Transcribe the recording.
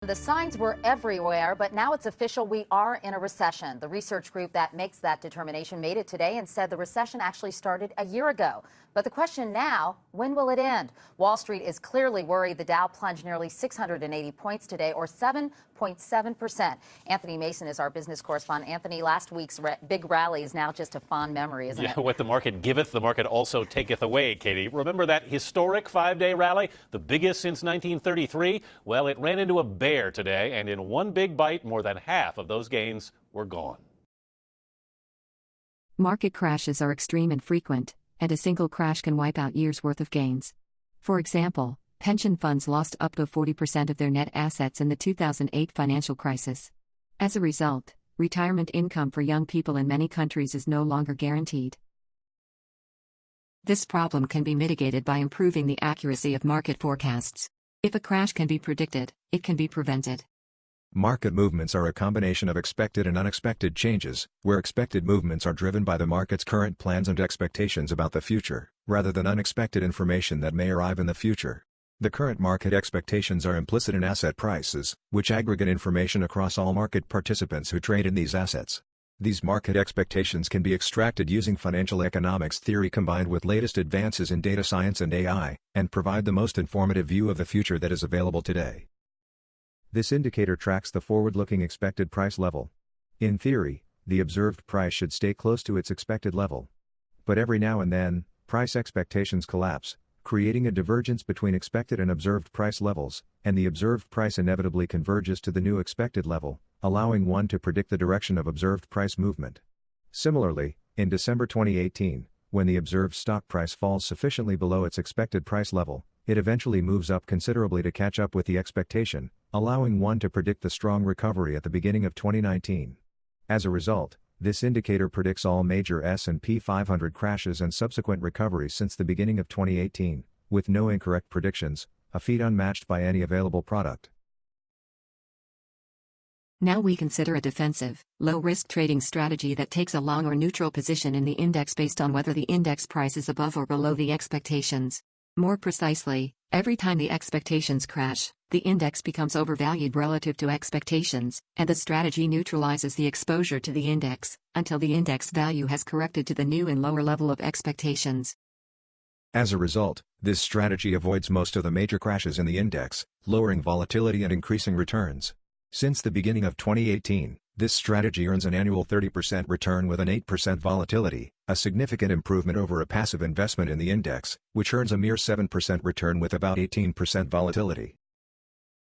The signs were everywhere, but now it's official. We are in a recession. The research group that makes that determination made it today and said the recession actually started a year ago. But the question now, when will it end? Wall Street is clearly worried. The Dow plunged nearly 680 points today, or 7.7%. Anthony Mason is our business correspondent. Anthony, last week's big rally is now just a fond memory, isn't it? What the market giveth, the market also taketh away, Katie. Remember that historic five-day rally, the biggest since 1933? Well, it ran into a bear today, and in one big bite, more than half of those gains were gone. Market crashes are extreme and frequent, and a single crash can wipe out years' worth of gains. For example, pension funds lost up to 40% of their net assets in the 2008 financial crisis. As a result, retirement income for young people in many countries is no longer guaranteed. This problem can be mitigated by improving the accuracy of market forecasts. If a crash can be predicted, it can be prevented. Market movements are a combination of expected and unexpected changes, where expected movements are driven by the market's current plans and expectations about the future, rather than unexpected information that may arrive in the future. The current market expectations are implicit in asset prices, which aggregate information across all market participants who trade in these assets. These market expectations can be extracted using financial economics theory combined with latest advances in data science and AI, and provide the most informative view of the future that is available today. This indicator tracks the forward-looking expected price level. In theory, the observed price should stay close to its expected level. But every now and then, price expectations collapse, creating a divergence between expected and observed price levels, and the observed price inevitably converges to the new expected level, allowing one to predict the direction of observed price movement. Similarly, in December 2018, when the observed stock price falls sufficiently below its expected price level, it eventually moves up considerably to catch up with the expectation, allowing one to predict the strong recovery at the beginning of 2019. As a result, this indicator predicts all major S&P 500 crashes and subsequent recoveries since the beginning of 2018, with no incorrect predictions, a feat unmatched by any available product. Now we consider a defensive, low-risk trading strategy that takes a long or neutral position in the index based on whether the index price is above or below the expectations. More precisely, every time the expectations crash, the index becomes overvalued relative to expectations, and the strategy neutralizes the exposure to the index, until the index value has corrected to the new and lower level of expectations. As a result, this strategy avoids most of the major crashes in the index, lowering volatility and increasing returns. Since the beginning of 2018, this strategy earns an annual 30% return with an 8% volatility, a significant improvement over a passive investment in the index, which earns a mere 7% return with about 18% volatility.